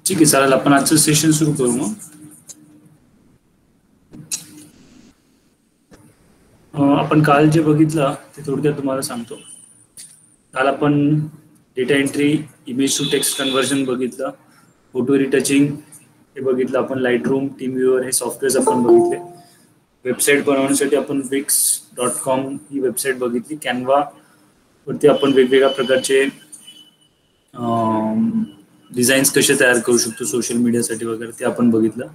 ठीक आहे, चालेल. आपण आजचं सेशन सुरू करू. मग आपण काल जे बघितलं ते थोडक्यात तुम्हाला सांगतो. काल आपण data entry, image to text conversion बघितलं, फोटो रिटचिंग हे बघितलं आपण, लाईटरूम, टीम व्ह्यूअर हे सॉफ्टवेअर्स आपण बघितले. वेबसाईट बनवण्यासाठी आपण wix.com ही वेबसाईट बघितली. कॅनवा वरती आपण वेगवेगळ्या प्रकारचे डिझाईन्स कसे तयार करू शकतो सोशल मीडियासाठी वगैरे ते आपण बघितलं.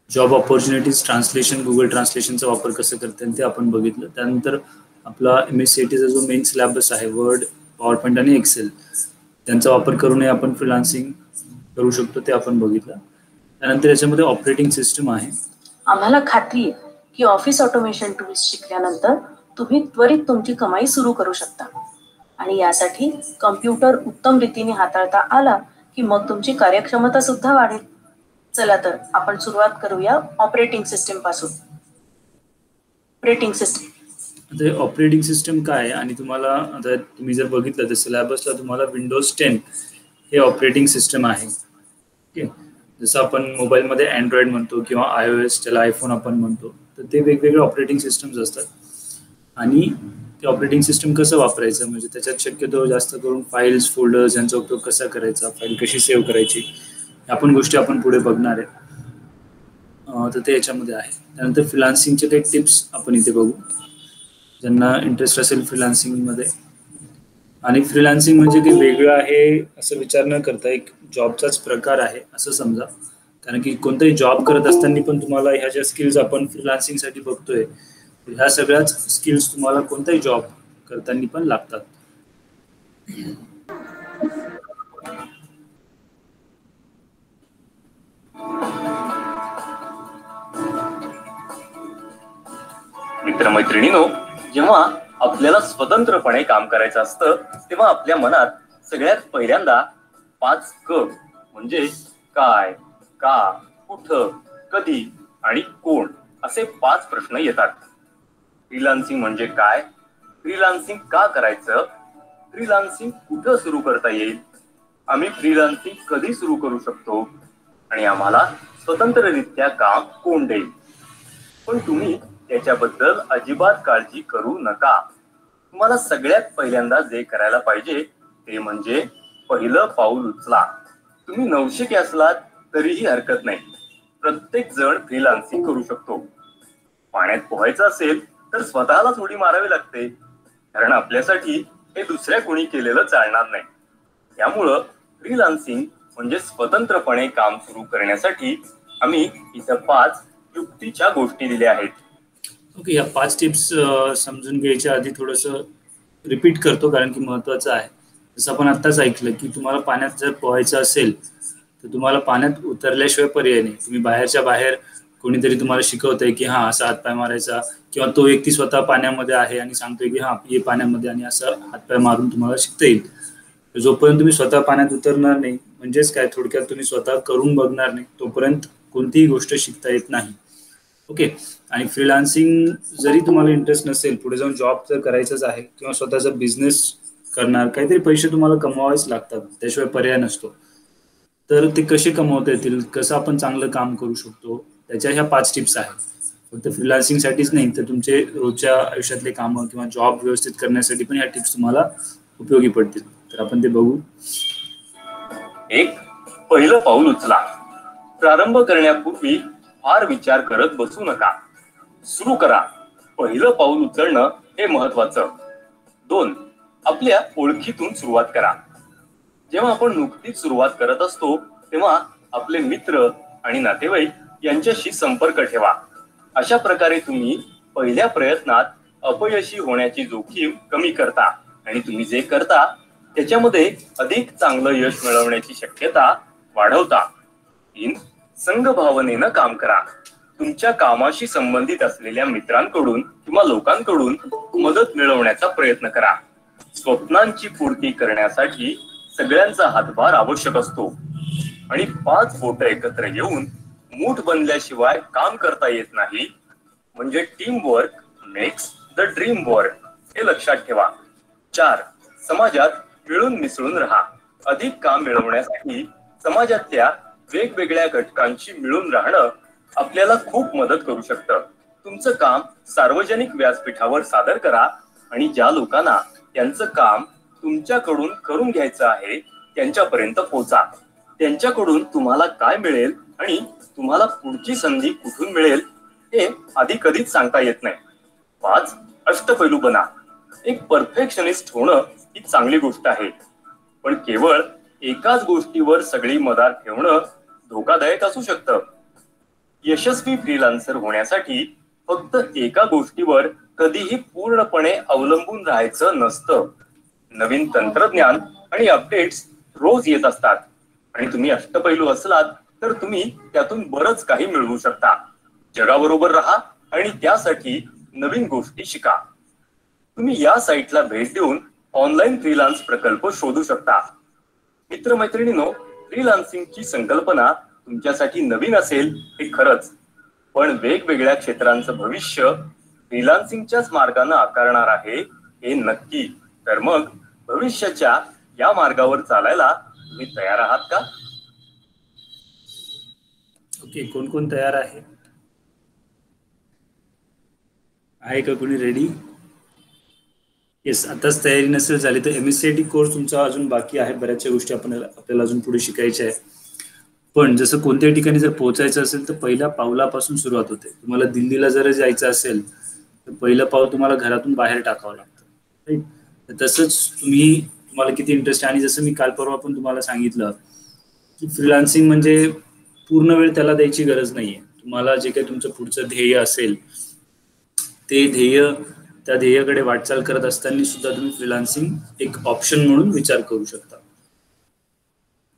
जॉब ऑपॉर्च्युनिटीज ट्रान्सलेशन, गुगल ट्रान्सलेशनचा वापर कसं करते ते आपण बघितलं. त्यानंतर आपला MSCITचा जो मेन सिलेबस आहे, वर्ड, पॉवर पॉईंट आणि एक्सेल, त्यांचा वापर करूनही आपण फ्रीलान्सिंग करू शकतो ते आपण बघितलं. त्यानंतर याच्यामध्ये ऑपरेटिंग सिस्टम आहे. आम्हाला खात्री आहे की ऑफिस ऑटोमेशन टूल्स शिकल्यानंतर तुम्ही त्वरित तुमची कमाई सुरू करू शकता आणि यासाठी कम्प्युटर उत्तम रीतीने हाताळता आला की मग तुमची कार्यक्षमता सुद्धा वाढेल. चला तर आपण सुरुवात करूया ऑपरेटिंग सिस्टम पासून. ऑपरेटिंग सिस्टम काय आणि तुम्हाला आता तुम्ही जर बघितलं तर सिलेबसला तुम्हाला विंडोज 10 हे ऑपरेटिंग सिस्टम आहे. ओके, जसं आपण मोबाईलमध्ये अँड्रॉइड म्हणतो किंवा iOS, त्याला आयफोन आपण म्हणतो, तर ते वेगवेगळे ऑपरेटिंग सिस्टम्स असतात. आणि ते ऑपरेटिंग सिस्टम कसं वापरायचं, म्हणजे त्याच्यात शक्यतो जास्त करून फाईल्स, फोल्डर्स यांचा उपयोग कसा करायचा, फाईल कशी सेव्ह करायची, आपण गोष्टी आपण पुढे बघणार आहे. तर ते याच्यामध्ये आहे. त्यानंतर फ्रीलान्सिंगचे काही टिप्स आपण इथे बघू, ज्यांना इंटरेस्ट असेल फ्रीलान्सिंगमध्ये. आणि फ्रीलान्सिंग म्हणजे काही वेगळं आहे असं विचार न करता एक जॉबचाच प्रकार आहे असं समजा. कारण की कोणताही जॉब करत असताना पण तुम्हाला ह्या ज्या स्किल्स आपण फ्रीलान्सिंगसाठी बघतोय, ह्या सगळ्याच स्किल्स तुम्हाला कोणताही जॉब करताना पण लागतात. मित्रमैत्रिणींनो, जेव्हा आपल्याला स्वतंत्रपणे काम करायचं असतं तेव्हा आपल्या मनात सगळ्यात पहिल्यांदा 5 क म्हणजे काय, का, कुठं, कधी आणि कोण असे 5 प्रश्न येतात. फ्रीलान्सिंग म्हणजे काय, फ्रीलान्सिंग का करायचं, फ्रीलान्सिंग कुठं सुरू करता येईल, आम्ही फ्रीलान्सिंग कधी सुरू करू शकतो आणि आम्हाला स्वतंत्ररित्या काम कोण देईल. पण तुम्ही त्याच्याबद्दल अजिबात काळजी करू नका. तुम्हाला सगळ्यात पहिल्यांदा जे करायला पाहिजे ते म्हणजे पहिलं पाऊल उचला. तुम्ही नवशिके असलात तरीही हरकत नाही. प्रत्येक जण फ्रीलान्सिंग करू शकतो. पाण्यात पोहायचं असेल तर स्वतःलाच उडी मारावी लागते, कारण आपल्यासाठी हे दुसऱ्या कोणी केलेलं चालणार नाही. त्यामुळं फ्रीलान्सिंग म्हणजे स्वतंत्रपणे काम सुरू करण्यासाठी आम्ही इथं 5 युक्तीच्या गोष्टी दिल्या आहेत. ओके, या 5 टिप्स समजून घ्यायच्या आधी थोडंसं रिपीट करतो कारण की महत्त्वाचं आहे. जसं आपण आत्ताच ऐकलं की तुम्हाला पाण्यात जर पोहायचं असेल तर तुम्हाला पाण्यात उतरल्याशिवाय पर्याय नाही. तुम्ही बाहेरच्या बाहेर कोणीतरी तुम्हाला शिकवतंय की हां असा हातपाय मारायचा, किंवा तो व्यक्ती स्वतः पाण्यामध्ये आहे आणि सांगतोय की हां ये पाण्यामध्ये, आणि असं हातपाय मारून तुम्हाला शिकता येईल. जोपर्यंत तुम्ही स्वतः पाण्यात उतरणार नाही, म्हणजेच काय, थोडक्यात तुम्ही स्वतः करून बघणार नाही, तोपर्यंत कोणतीही गोष्ट शिकता येत नाही. ओके, आणि फ्रीलान्सिंग जरी तुम्हाला इंटरेस्ट नसेल, पुढे जाऊन जॉब जर करायचंच आहे किंवा स्वतःचा बिझनेस करणार, काहीतरी पैसे तुम्हाला कमवावेच लागतात, त्याशिवाय पर्याय नसतो. तर ते कसे कमवता येतील, कसं आपण चांगलं काम करू शकतो, त्याच्या ह्या 5 टिप्स आहेत. फक्त फ्रीलान्सिंगसाठीच नाही तर तुमचे रोजच्या आयुष्यातले कामं किंवा जॉब व्यवस्थित करण्यासाठी पण ह्या टिप्स तुम्हाला उपयोगी पडतील. तर आपण ते बघू. 1. पहिलं पाऊल उचला. प्रारंभ करण्यापूर्वी फार विचार करत बसू नका. सुरू करा. पहिलं पाऊल उचलणं हे महत्वाचं. 2. आपल्या ओळखीतून सुरुवात करा. जेव्हा आपण नुकतीच सुरुवात करत असतो तेव्हा आपले मित्र आणि नातेवाईक यांच्याशी संपर्क ठेवा. अशा प्रकारे तुम्ही पहिल्या प्रयत्नात अपयशी होण्याची जोखीम कमी करता आणि तुम्ही जे करता त्याच्यामध्ये अधिक चांगलं यश मिळवण्याची शक्यता वाढवता. 3. संघभावनेनं काम करा. तुमच्या कामाशी संबंधित असलेल्या मित्रांकडून किंवा लोकांकडून मदत मिळवण्याचा प्रयत्न करा. स्वप्नांची पूर्ती करण्यासाठी सगळ्यांचा हातभार आवश्यक असतो आणि 5 बोटं एकत्र येऊन मूठ बनल्याशिवाय काम करता येत नाही. म्हणजे team work makes the dream work, हे लक्षात ठेवा. 4. समाजात मिळून मिसळून राहा. अधिक काम मिळवण्यासाठी समाजातल्या वेगवेगळ्या घटकांशी मिळून राहणं आपल्याला खूप मदत करू शकतं. तुमचं काम सार्वजनिक व्यासपीठावर सादर करा आणि ज्या लोकांना त्यांचं काम तुमच्याकडून करून घ्यायचं आहे त्यांच्यापर्यंत पोहोचा. त्यांच्याकडून तुम्हाला काय मिळेल आणि तुम्हाला पुढची संधी कुठून मिळेल हे आधी कधीच सांगता येत नाही. 5. अष्टपैलू बना. एक परफेक्शनिस्ट होणं ही चांगली गोष्ट आहे, पण केवळ एकाच गोष्टीवर सगळी मदार ठेवणं धोकादायक असू शकतं. यशस्वी फ्रीलान्सर होण्यासाठी फक्त एका गोष्टीवर कधीही पूर्णपणे अवलंबून राहायचं नसतं. नवीन तंत्रज्ञान आणि अपडेट्स रोज येत असतात आणि तुम्ही अष्टपैलू असलात तर तुम्ही त्यातून बरंच काही मिळवू शकता. जगाबरोबर राहा आणि त्यासाठी नवीन गोष्टी शिका. तुम्ही या साईटला भेट देऊन ऑनलाईन फ्रीलान्स प्रकल्प शोधू शकता. मित्रमैत्रिणींनो, फ्रीलान्सिंगची संकल्पना तुमच्यासाठी नवीन असेल हे खरंच, पण वेगवेगळ्या क्षेत्रांचं भविष्य फ्रीलान्सिंगच्याच मार्गाने आकारणार आहे हे नक्की. तर मग भविष्याच्या या मार्गावर चालायला तुम्ही तयार आहात का? ओके, कोण कोण तयार आहे का कोणी रेडी? येस, आताच तयारी नसेल झाली तर MSCIT कोर्स तुमचा अजून बाकी आहे. बऱ्याचशा गोष्टी आपल्याला अजून पुढे शिकायच्या आहे. पण जसं कोणत्याही ठिकाणी जर पोहोचायचं असेल तर पहिल्या पावलापासून सुरुवात होते. तुम्हाला दिल्लीला जर जायचं असेल तर पहिलं पाऊल तुम्हाला घरातून बाहेर टाकावं लागतं, राईट? तसंच तुम्हाला किती इंटरेस्ट आहे. आणि जसं मी काल परवा पण तुम्हाला सांगितलं की फ्रीलान्सिंग म्हणजे पूर्ण वेळ त्याला द्यायची गरज नाहीये. तुम्हाला जे काही तुमचं पुढचं ध्येय असेल ते त्या ध्येयाकडे वाटचाल करत असताना सुद्धा तुम्ही फ्रीलान्सिंग एक ऑप्शन म्हणून विचार करू शकता.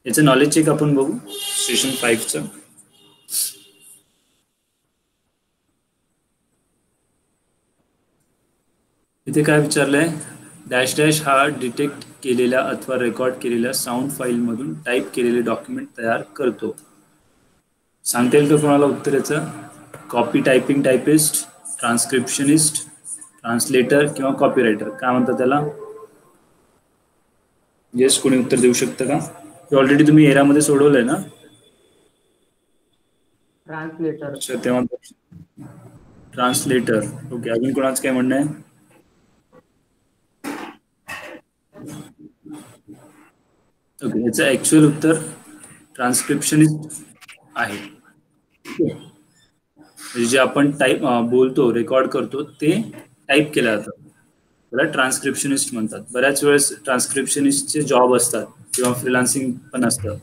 याचं नॉलेज चेक आपण बघू सेशन 5चं. इथे काय विचारलंय? डॅश डॅश हा डिटेक्ट केलेल्या अथवा रेकॉर्ड केलेल्या साऊंड फाईल मधून टाईप केलेले डॉक्युमेंट तयार करतो. सांगता येईल का कोणाला उत्तर याचं? कॉपी टायपिंग टायपिस्ट, ट्रान्स्क्रिप्शनिस्ट, ट्रान्सलेटर किंवा कॉपीरायटर, काय म्हणतात त्याला? येस, कोणी उत्तर देऊ शकतं का? ऑलरेडी तुम्ही एरामध्ये सोडवलंय ना? ट्रान्सलेटर. तेव्हा ट्रान्सलेटर. ओके, अजून कोणाचं काय म्हणणं आहे? ओके, याचं ऍक्च्युअल उत्तर ट्रान्स्क्रिप्शनिस्ट आहे. जे आपण बोलतो, रेकॉर्ड करतो ते टाईप केलं जातं, त्याला ट्रान्स्क्रिप्शनिस्ट म्हणतात. बऱ्याच वेळेस ट्रान्स्क्रिप्शनिस्टचे जॉब असतात किंवा फ्रीलान्सिंग पण असतं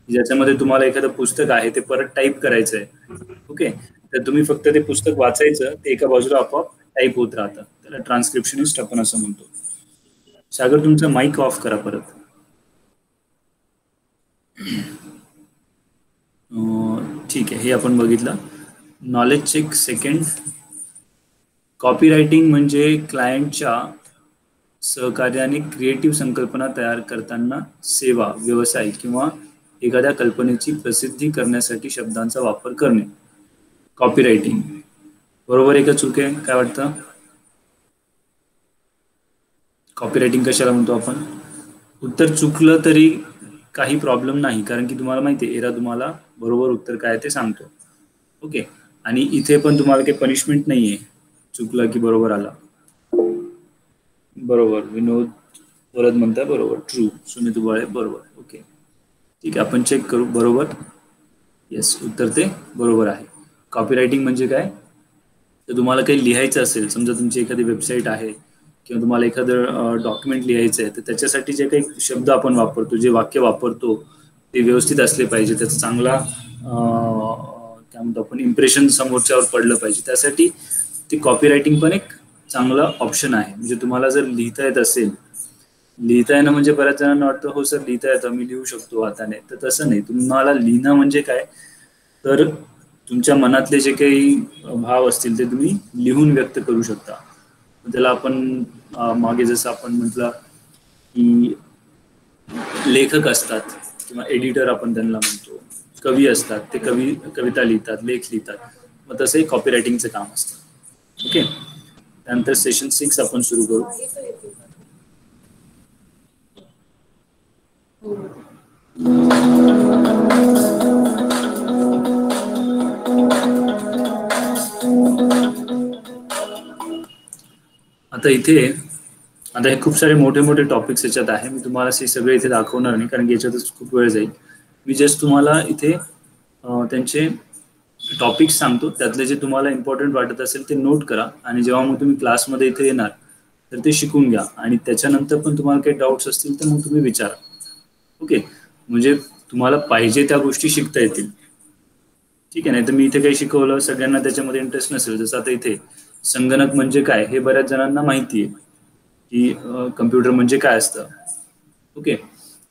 ज्याच्यामध्ये तुम्हाला एखादं पुस्तक आहे ते परत टाईप करायचं आहे. ओके, तर तुम्ही फक्त ते पुस्तक वाचायचं, ते एका बाजूला आपोआप टाईप होत राहतं, त्याला ट्रान्स्क्रिप्शनिस्ट आपण असं म्हणतो. सागर, तुमचा माईक ऑफ करा परत. ठीक आहे, हे आपण बघितलं. Knowledge check second. कॉपीरायटिंग म्हणजे क्लायंटच्या सहकार्याने क्रिएटिव्ह संकल्पना तयार करताना सेवा, व्यवसाय किंवा एखाद्या कल्पनेची प्रसिद्धी करण्यासाठी शब्दांचा वापर करणे. कॉपीरायटिंग बरोबर आहे का चूक आहे? काय वाटतं? कॉपीरायटिंग कशाला म्हणतो आपण? उत्तर चुकलं तरी काही प्रॉब्लेम नाही, कारण की तुम्हाला माहिती आहे एरा तुम्हाला बरोबर उत्तर काय ते सांगतो. ओके, आणि इथे पण तुम्हाला काही पनिशमेंट नाहीये चुकलं की बरोबर आला. बरोबर, विनोद परत म्हणताय बरोबर, ट्रू. सुनीत उबाळे बरोबर. ओके, ठीक आहे, आपण चेक करू. बरोबर, येस, उत्तर ते बरोबर आहे. कॉपीरायटिंग म्हणजे काय? तर तुम्हाला काही लिहायचं असेल, समजा तुमची एखादी वेबसाईट आहे किंवा तुम्हाला एखादं डॉक्युमेंट लिहायचं आहे, तर त्याच्यासाठी जे काही शब्द आपण वापरतो, जे वाक्य वापरतो ते व्यवस्थित असले पाहिजे, त्याचा चांगला काय म्हणतो आपण इम्प्रेशन समोरच्यावर पडलं पाहिजे. त्यासाठी ती कॉपीरायटिंग पण एक चांगला ऑप्शन आहे. म्हणजे तुम्हाला जर लिहिता येत असेल, लिहिता येणं म्हणजे बऱ्याच जणांना वाटतं हो सर लिहिता येतं, मी लिहू शकतो हाताने, तर तसं नाही. तुम्हाला लिहिणं म्हणजे काय, तर तुमच्या मनातले जे काही भाव असतील ते तुम्ही लिहून व्यक्त करू शकता. त्याला आपण मागे जसं आपण म्हटलं की लेखक असतात किंवा एडिटर आपण त्यांना म्हणतो, कवी असतात, ते कविता लिहितात, लेख लिहितात, मग तसंही कॉपीरायटिंगचं काम असतं. ओके, त्यानंतर सेशन 6 आपण सुरू करू. आता हे खूप सारे मोठे मोठे टॉपिक्स याच्यात आहे. मी तुम्हाला हे सगळे इथे दाखवणार नाही कारण की याच्यातच खूप वेळ जाईल. मी जस्ट तुम्हाला इथे त्यांचे टॉपिक्स सांगतो, त्यातले जे तुम्हाला इम्पॉर्टंट वाटत असेल ते नोट करा आणि जेव्हा मग तुम्ही क्लासमध्ये इथे येणार तर ते शिकून घ्या आणि त्याच्यानंतर पण तुम्हाला काही डाऊट्स असतील तर मग तुम्ही विचारा. ओके, म्हणजे तुम्हाला पाहिजे त्या गोष्टी शिकता येतील. ठीक आहे. नाही तर मी इथे काही शिकवलं सगळ्यांना त्याच्यामध्ये इंटरेस्ट नसेल. जसं आता इथे संगणक म्हणजे काय हे बऱ्याच जणांना माहिती आहे की कम्प्युटर म्हणजे काय असतं. ओके,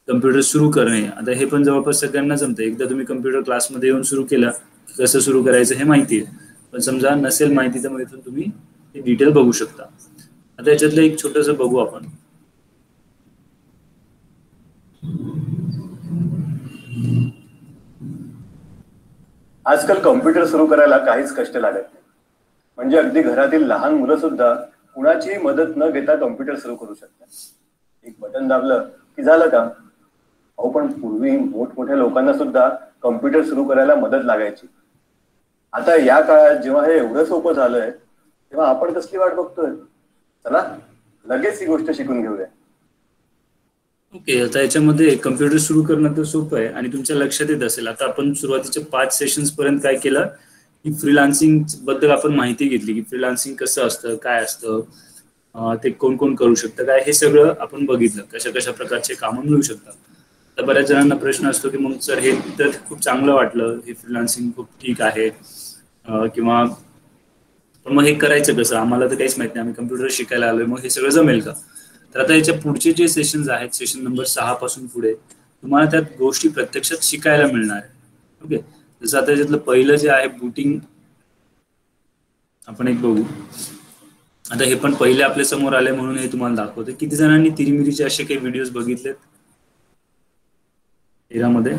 कम्प्युटर सुरू करणे आता हे पण जवळपास सगळ्यांना जमतं. एकदा तुम्ही कम्प्युटर क्लासमध्ये येऊन सुरू केलं कसं सुरू करायचं हे माहिती आहे. पण समजा नसेल माहिती तर मग इथून तुम्ही हे डिटेल बघू शकता. आता याच्यातलं एक छोटंसं बघू आपण. आजकाल कॉम्प्युटर सुरू करायला काहीच कष्ट लागत नाही. म्हणजे अगदी घरातील लहान मुलं सुद्धा कुणाचीही मदत न घेता कॉम्प्युटर सुरू करू शकतात. एक बटन दाबलं की झालं का. अहो पण पूर्वी मोठमोठ्या लोकांना सुद्धा कॉम्प्युटर सुरू करायला मदत लागायची. आता या काळात जेव्हा हे एवढं सोपं झालंय तेव्हा आपण कसली वाट बघतोय. चला लगेच ही गोष्ट शिकून घेऊया. ओके, आता याच्यामध्ये कम्प्युटर सुरू करणं तर सोपं आहे आणि तुमच्या लक्षात येत असेल. आता आपण सुरुवातीच्या 5 सेशन्स पर्यंत काय केलं की फ्रीलान्सिंग बद्दल आपण माहिती घेतली की फ्रीलान्सिंग कसं असतं, काय असतं, ते कोण कोण करू शकतं काय, हे सगळं आपण बघितलं. कशा कशा प्रकारचे कामं मिळू शकतात. तर बऱ्याच जणांना प्रश्न असतो की मग सर हे तर खूप चांगलं वाटलं, हे फ्रीलान्सिंग खूप ठीक आहे किंवा पण मग हे करायचं कसं, आम्हाला तर काहीच माहित नाही, आम्ही कम्प्युटर शिकायला आलोय, मग हे सगळं जमेल का. तर आता याच्या पुढचे जे सेशन्स आहेत, सेशन नंबर 6 पासून पुढे तुम्हाला त्यात गोष्टी प्रत्यक्षात शिकायला मिळणार आहे. ओके, जसं आता याच्यातलं पहिलं जे आहे बूटिंग, आपण एक बघू. आता हे पण पहिले आपल्या समोर आले म्हणून हे तुम्हाला दाखवते. किती जणांनी तिरीमिरीचे असे काही व्हिडिओज बघितलेत मध्ये.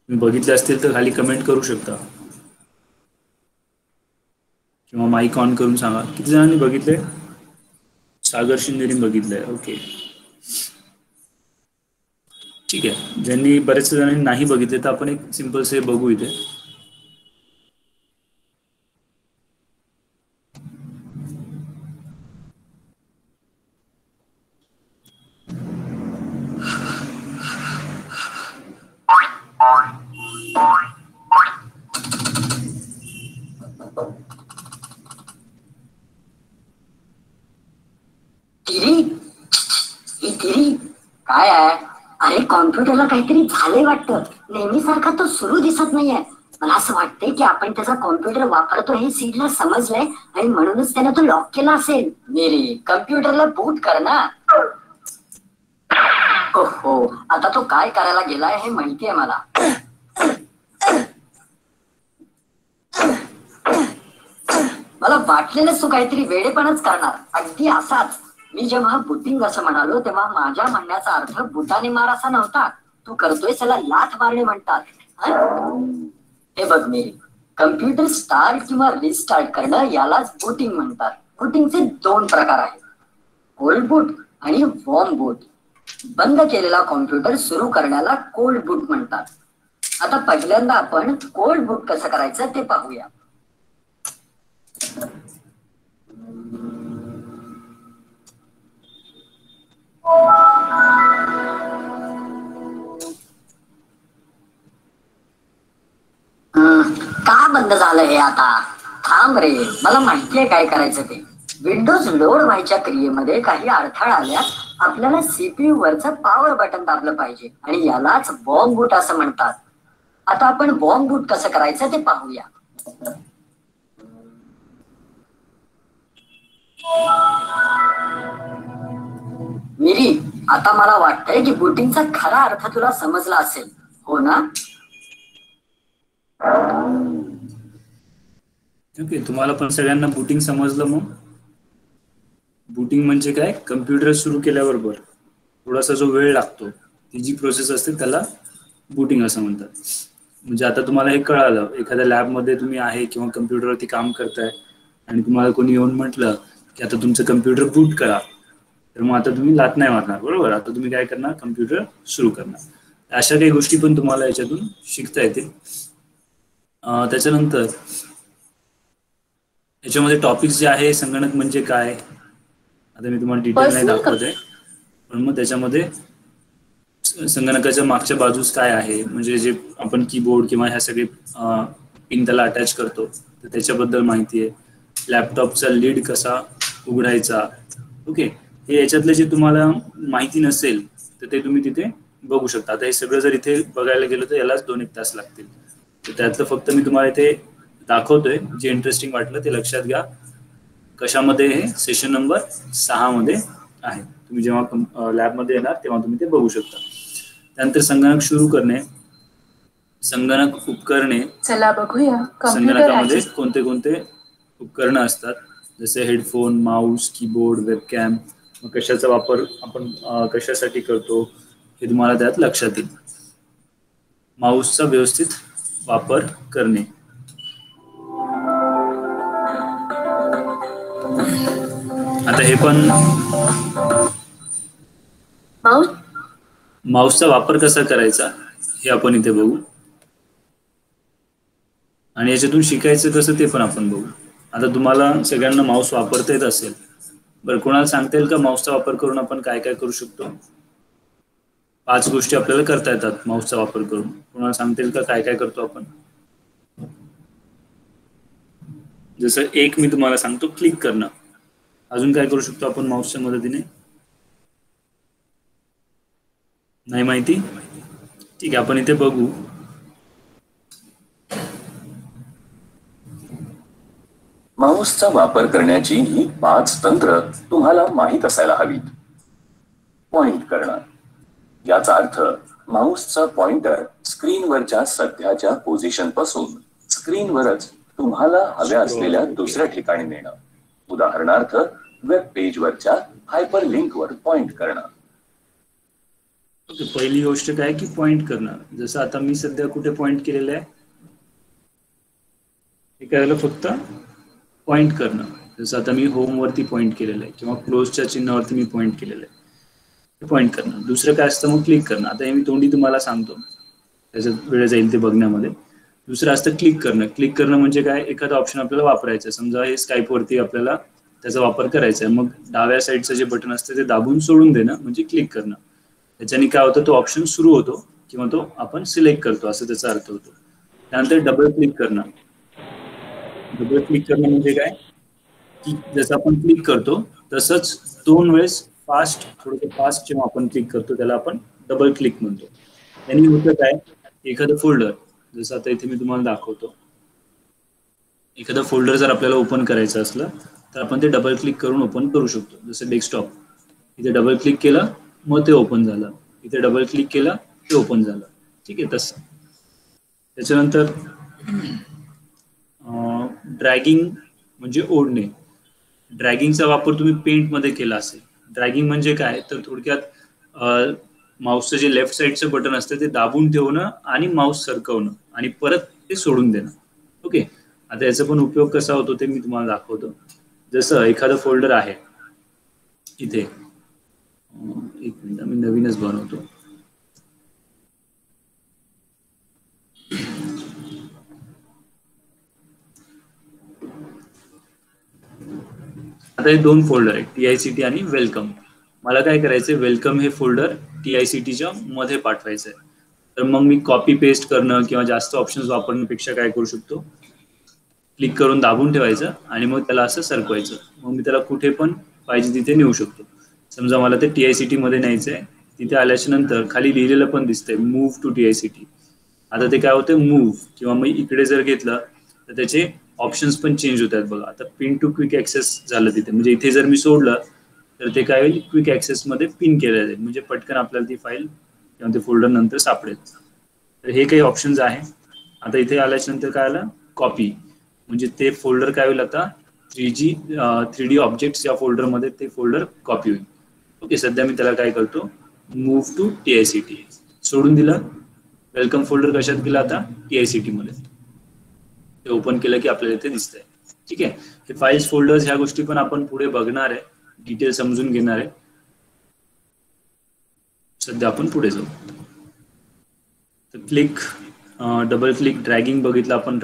तुम्ही बघितले असतील तर खाली कमेंट करू शकता किंवा माईक ऑन करून सांगा किती जणांनी बघितले. सागर शिंदेनी बघितलंय. ओके, ठीक आहे. ज्यांनी बरेच जणांनी नाही बघितले तर आपण एक सिंपल से बघू इथे. काय आहे. अरे कॉम्प्युटरला काहीतरी झालंय वाटतं. नेहमीसारखा तो सुरू दिसत नाहीये. मला असं वाटतंय की आपण त्याचा कॉम्प्युटर वापरतो हे सीडला समजलंय आणि म्हणूनच त्याने तो लॉक केला असेल. मेरी कम्प्युटरला बूट कर ना. हो, आता तो काय करायला गेलाय हे माहितीये मला. मला वाटलेलंच तो काहीतरी वेडेपणाच करणार, अगदी असाच. मी जेव्हा बुटिंग असं म्हणालो तेव्हा माझ्या म्हणण्याचा अर्थ बुटाने मार असा नव्हता. तू करतोय त्याला लाथ मारणे म्हणतात. हे बघ मी, कम्प्युटर स्टार्ट किंवा रिस्टार्ट करणं यालाच बुटिंग म्हणतात. बुटिंगचे 2 प्रकार आहेत, कोल्ड बूट आणि वॉर्म बूट. बंद केलेला कॉम्प्युटर सुरू करण्याला कोल्ड बूट म्हणतात. आता पहिल्यांदा आपण कोल्ड बूट कसं करायचं ते पाहूया. का बंद झालं हे आता. थांब रे, मला माहितीये काय करायचं ते. विंडोज लोड व्हायच्या क्रियेमध्ये काही अडथळा आल्यास आपल्याला सीपीयू वरचं पॉवर बटन दाबलं पाहिजे आणि यालाच वॉर्म बूट असं म्हणतात. आता आपण वॉर्म बूट कसं करायचं ते पाहूया. मिरी, आता मला वाटतंय की बुटिंगचा खरा अर्थ तुला समजला असेल, हो ना. ओके, तुम्हाला पण सगळ्यांना बुटिंग समजलं. मग बुटिंग म्हणजे काय, कम्प्युटर सुरू केल्याबरोबर थोडासा जो वेळ लागतो ती जी प्रोसेस असते त्याला बुटिंग असं म्हणतात. म्हणजे आता तुम्हाला हे कळालं, एखाद्या लॅबमध्ये तुम्ही आहे किंवा कम्प्युटरवरती काम करताय आणि तुम्हाला कोणी येऊन म्हटलं की आता तुमचं कम्प्युटर बूट करा, तर मग आता तुम्ही लात नाही मारणार, बरोबर. आता तुम्ही काय करणार, कम्प्युटर सुरू करणार. अशा काही गोष्टी पण तुम्हाला याच्यातून शिकता येतील. त्याच्यानंतर याच्यामध्ये टॉपिक्स जे आहे, संगणक म्हणजे काय, आता मी तुम्हाला डिटेल नाही दाखवत आहे, पण मग त्याच्यामध्ये संगणकाच्या मागच्या बाजूस काय आहे, म्हणजे जे आपण कीबोर्ड किंवा ह्या सगळे पिन त्याला अटॅच करतो तर त्याच्याबद्दल माहिती आहे. लॅपटॉपचा लीड कसा उघडायचा, ओके. हे याच्यातले जे तुम्हाला माहिती नसेल तर ते तुम्ही तिथे बघू शकता. आता हे सगळं जर इथे बघायला गेलो तर यालाच 2-1 तास लागतील. तर त्यातलं फक्त मी तुम्हाला इथे दाखवतोय, जे इंटरेस्टिंग वाटलं ते लक्षात घ्या. कशामध्ये, हे सेशन नंबर 6 मध्ये आहे. तुम्ही जेव्हा लॅबमध्ये येणार तेव्हा तुम्ही ते बघू शकता. त्यानंतर संगणक सुरू करणे, संगणक उपकरणे. चला बघूया संगणकामध्ये कोणते कोणते उपकरणं असतात, जसे हेडफोन, माऊस, कीबोर्ड, वेबकॅम. मग कशाचा वापर आपण कशासाठी करतो हे तुम्हाला त्यात लक्षात येईल. माऊसचा व्यवस्थित वापर करणे. आता हे पण माऊसचा वापर कसा करायचा हे आपण इथे बघू, आणि याच्यातून शिकायचं कसं ते पण आपण बघू. आता तुम्हाला सगळ्यांना माऊस वापरता येत असेल, बरं कोणाला सांगता येईल का माऊसचा वापर करून आपण काय काय करू शकतो? 5 गोष्टी आपल्याला करता येतात माऊसचा वापर करून. कोणाला सांगता येईल का काय काय करतो आपण? जसं एक मी तुम्हाला सांगतो, क्लिक करणं. अजून काय करू शकतो आपण माऊसच्या मदतीने? नाही माहिती? ठीक आहे, आपण इथे बघू. माऊसचा वापर करण्याची ही 5 तंत्र तुम्हाला माहीत असायला हवीत. पॉइंट करणं, याचा अर्थ माऊसचा पॉइंटर स्क्रीनवरच्या सध्याच्या पोझिशन पासून स्क्रीनवरच तुम्हाला हव्या असलेल्या दुसऱ्या ठिकाणी नेणं. उदाहरणार्थ वेब पेजवरच्या हायपर लिंकवर पॉइंट करणं. ओके, पहिली गोष्ट काय की पॉइंट करणं. जसं आता मी सध्या कुठे पॉइंट केलेलं आहे, हे करायला फक्त पॉइंट करणं. जसं आता मी होमवरती पॉइंट केलेलं आहे किंवा क्लोजच्या चिन्हावरती मी पॉइंट केलेलं आहे, पॉइंट करणं. दुसरं काय असतं मग क्लिक करणं. आता हे मी तोंडी तुम्हाला सांगतो, त्याच्यात वेळ जाईल ते बघण्यामध्ये. दुसरं असतं क्लिक करणं. क्लिक करणं म्हणजे काय, एखादा ऑप्शन आपल्याला वापरायचं आहे. समजा हे स्काईपवरती आपल्याला त्याचा वापर करायचा आहे, मग डाव्या साईडचं जे बटन असतं ते दाबून सोडून देणं म्हणजे क्लिक करणं. त्याच्याने काय होतं, तो ऑप्शन सुरू होतो किंवा तो आपण सिलेक्ट करतो, असं त्याचा अर्थ होतो. त्यानंतर डबल क्लिक करणं. डबल क्लिक करणं म्हणजे काय की जसं आपण क्लिक करतो तसंच 2 वेळेस थोडंसं फास्ट जेव्हा आपण क्लिक करतो त्याला आपण डबल क्लिक म्हणतो. त्यांनी होतं काय, एखादं फोल्डर, जसं आता इथे मी तुम्हाला दाखवतो, एखादं फोल्डर जर आपल्याला ओपन करायचं असलं तर आपण ते डबल क्लिक करून ओपन करू शकतो. जसं डेस्कटॉप, इथे डबल क्लिक केलं मग ते ओपन झालं, इथे डबल क्लिक केलं ते ओपन झालं. ठीक आहे, तसं. त्याच्यानंतर ड्रॅगिंग म्हणजे ओढणे. ड्रॅगिंगचा वापर तुम्ही पेंटमध्ये केला असेल. ड्रॅगिंग म्हणजे काय, तर थोडक्यात माऊसचं जे लेफ्ट साईडचं बटन असतं ते दाबून ठेवणं आणि माऊस सरकवणं आणि परत ते सोडून देणं. ओके, आता याचा पण उपयोग कसा होतो ते मी तुम्हाला दाखवतो. जसं एखादं फोल्डर आहे इथे, एक मिनिट मी नवीनच बनवतो. आता हे 2 फोल्डर आहेत, TICT आणि वेलकम. मला काय करायचंय, वेलकम हे फोल्डर TICTच्या मध्ये पाठवायचंय. तर मग मी कॉपी पेस्ट करणं किंवा जास्त ऑप्शन्स वापरण्यापेक्षा काय करू शकतो, क्लिक करून दाबून ठेवायचं आणि मग त्याला असं सरकवायचं. मग मी त्याला कुठे पण पाहिजे तिथे नेऊ शकतो. समजा मला ते TICT मध्ये न्यायचंय, तिथे आल्याच्या नंतर खाली लिहिलेलं पण दिसतंय मूव्ह टू TICT. आता ते काय होतं, मूव्ह, किंवा मग इकडे जर घेतलं तर त्याचे ऑप्शन्स पण चेंज होतात बघा. आता पिन टू क्विक ऍक्सेस झालं तिथे, म्हणजे इथे जर मी सोडलं तर ते काय होईल, क्विक ऍक्सेस मध्ये पिन केलं जाईल, म्हणजे पटकन आपल्याला ती फाईल किंवा ते फोल्डर नंतर सापडेल. तर हे काही ऑप्शन्स आहे. आता इथे आल्याच्या नंतर काय आलं, कॉपी, म्हणजे ते फोल्डर काय होईल आता 3D ऑब्जेक्ट्स या फोल्डरमध्ये ते फोल्डर कॉपी होईल. ओके, सध्या मी त्याला काय करतो, मूव्ह टू TICT सोडून दिलं. वेलकम फोल्डर कशात गेला आता, TICT मध्ये. ते ओपन केलं की आपल्याला इथे दिसतंय. ठीक आहे, हे फाईल्स फोल्डर्स ह्या गोष्टी पण आपण पुढे बघणार आहे, डिटेल समजून घेणार आहे. सध्या आपण पुढे जाऊ. तर क्लिक, डबल क्लिक, ड्रॅगिंग बघितलं आपण.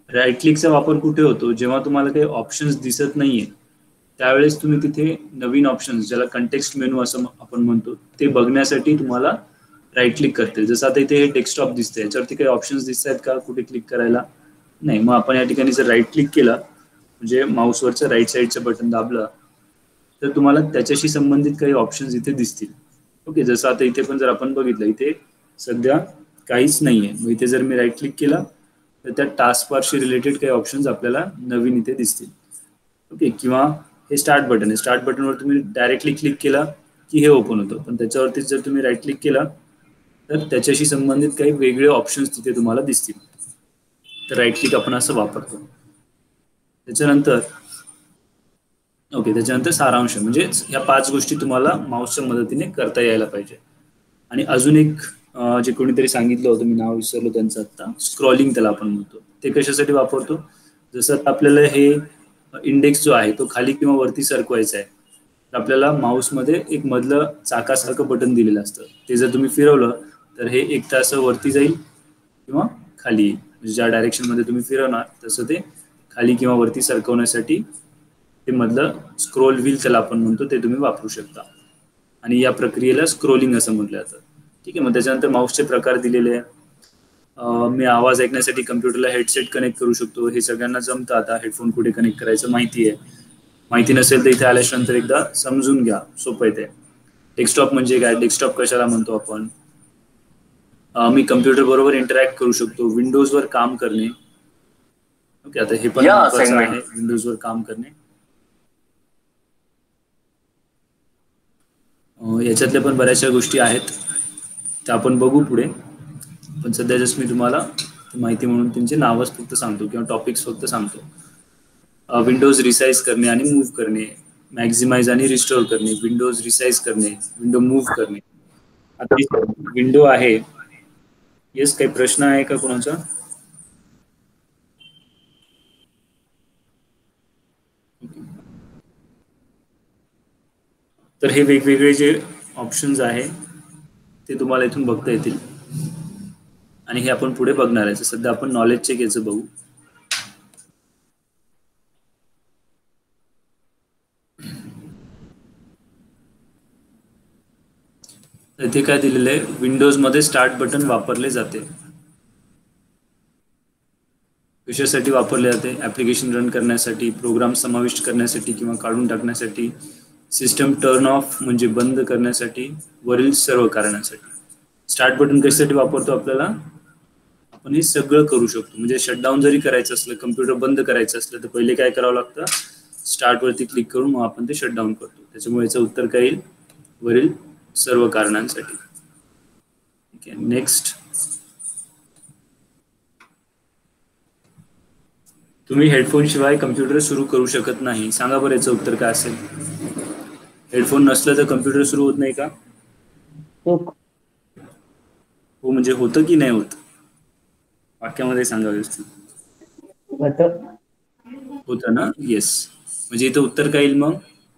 राईट क्लिकचा वापर कुठे होतो? जेव्हा तुम्हाला काही ऑप्शन्स दिसत नाहीये त्यावेळेस तुम्ही तिथे नवीन ऑप्शन्स, ज्याला कंटेक्स्ट मेनू असं आपण म्हणतो, ते बघण्यासाठी तुम्हाला राईट क्लिक करते. जसं आता इथे हे डेस्कटॉप दिसतंय, याच्यावरती काही ऑप्शन्स दिसत आहेत का कुठे क्लिक करायला? नाही. मग आपण या ठिकाणी जर राईट क्लिक केला, म्हणजे माऊसवरचं राईट साईडचं बटन दाबलं, तर तुम्हाला त्याच्याशी संबंधित काही ऑप्शन्स इथे दिसतील. ओके. जसं आता इथे पण जर आपण बघितलं, इथे सध्या काहीच नाहीये. मग इथे जर मी राईट क्लिक केला तर त्या टास्क बारशी रिलेटेड काही ऑप्शन्स आपल्याला नवीन इथे दिसतील. ओके. किंवा हे स्टार्ट बटन आहे, स्टार्ट बटनवर तुम्ही डायरेक्टली क्लिक केला की हे ओपन होतं, पण त्याच्यावरतीच जर तुम्ही राईट क्लिक केला तर त्याच्याशी संबंधित काही वेगळे ऑप्शन्स तिथे तुम्हाला दिसतील. तर राईट क्लिक आपण असं वापरतो. त्याच्यानंतर सारांश, म्हणजे ह्या 5 गोष्टी तुम्हाला माऊसच्या मदतीने करता यायला पाहिजे. आणि अजून एक जे कोणीतरी सांगितलं होतं, मी नाव विसरलो त्यांचं आता, स्क्रॉलिंग त्याला आपण म्हणतो. ते कशासाठी वापरतो? जसं आपल्याला हे इंडेक्स जो आहे तो खाली किंवा वरती सरकवायचा आहे, तर आपल्याला माऊसमध्ये एक मधलं चाकासारखं बटन दिलेलं असतं. ते जर तुम्ही फिरवलं तर हे एक तास वरती जाईल किंवा खाली येईल. म्हणजे ज्या डायरेक्शनमध्ये तुम्ही फिरवणार तसं ते खाली किंवा वरती सरकवण्यासाठी ते मधलं स्क्रोल व्हील त्याला आपण म्हणतो, ते तुम्ही वापरू शकता. आणि या प्रक्रियेला स्क्रोलिंग असं म्हटलं जातं. ठीक आहे. मग त्याच्यानंतर माऊसचे प्रकार दिलेले आहे. मी आवाज ऐकण्यासाठी कम्प्युटरला हेडसेट कनेक्ट करू शकतो. हे सगळ्यांना जमतं. आता हेडफोन कुठे कनेक्ट करायचं माहिती आहे. माहिती नसेल तर इथे आल्याच्यानंतर एकदा समजून घ्या, सोपं आहे ते. डेस्कटॉप म्हणजे काय? डेस्कटॉप कशाला म्हणतो आपण? मी कम्प्युटर बरोबर इंटरॅक्ट करू शकतो. विंडोजवर काम करणे. ओके. आता हे पण महत्त्वाचं आहे, विंडोजवर काम करणे. याच्यातल्या पण बऱ्याचशा गोष्टी आहेत, त्या आपण बघू पुढे. पण सध्या जस्ट मी तुम्हाला माहिती म्हणून त्यांचे नावच फक्त सांगतो किंवा टॉपिक्स फक्त सांगतो. विंडोज रिसाइज करणे आणि मूव्ह करणे, मॅक्झिमाइज आणि रिस्टोर करणे, विंडोज रिसाइज करणे, विंडो मूव्ह करणे. आता विंडो आहे. येस, काही प्रश्न आहे का कोणाचा? तर हे वेगवेगळे जे ऑप्शन्स आहे ते तुम्हाला इथून बघता येतील आणि हे आपण पुढे बघणार आहे. सध्या आपण नॉलेज चेक याचं बघू. इथे काय दिलेलं आहे? विंडोजमध्ये स्टार्ट बटन वापरले जाते. कशासाठी वापरले जाते? ॲप्लिकेशन रन करण्यासाठी, प्रोग्राम समाविष्ट करण्यासाठी किंवा काढून टाकण्यासाठी, सिस्टम टर्न ऑफ म्हणजे बंद करण्यासाठी, वरील सर्व कारणासाठी. स्टार्ट बटन कशासाठी वापरतो? आपल्याला आपण हे सगळं करू शकतो. म्हणजे शटडाऊन जरी करायचं असलं, कम्प्युटर बंद करायचं असलं, तर पहिले काय करावं लागतं? स्टार्टवरती क्लिक करून मग आपण ते शटडाऊन करतो. त्याच्यामुळे याचं उत्तर काय येईल? वरील सर्व कारणांसाठी. ठीक आहे. नेक्स्ट, तुम्ही हेडफोन शिवाय कम्प्युटर सुरू करू शकत नाही. सांगा बरं याचं उत्तर काय असेल? हेडफोन नसलं तर कम्प्युटर सुरू होत नाही का? हो, म्हणजे होतं की नाही होत? वाक्यामध्ये सांगा व्यवस्थित. होतं ना? येस. म्हणजे इथं उत्तर काय येईल मग?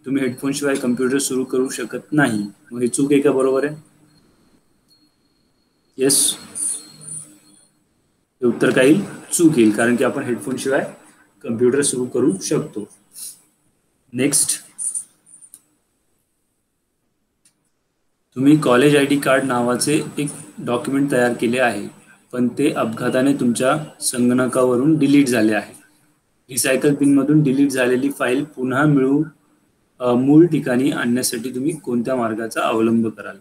तुम्ही हेडफोन शिवाय कम्प्युटर सुरू करू शकत नाही. मग हे चूक आहे का बरोबर आहे? येस, हे उत्तर काय येईल? चूक येईल, कारण की आपण हेडफोन शिवाय कम्प्युटर सुरू करू शकतो. नेक्स्ट, तुम्ही कॉलेज ID कार्ड नावाचे एक डॉक्युमेंट तयार केले आहे, पण ते अपघाताने तुमच्या संगणकावरून डिलीट झाले आहे. रिसायकल बिनमधून डिलीट झालेली फाईल पुन्हा मूळ ठिकाणी आणण्यासाठी तुम्ही कोणत्या मार्गाचा अवलंब कराल?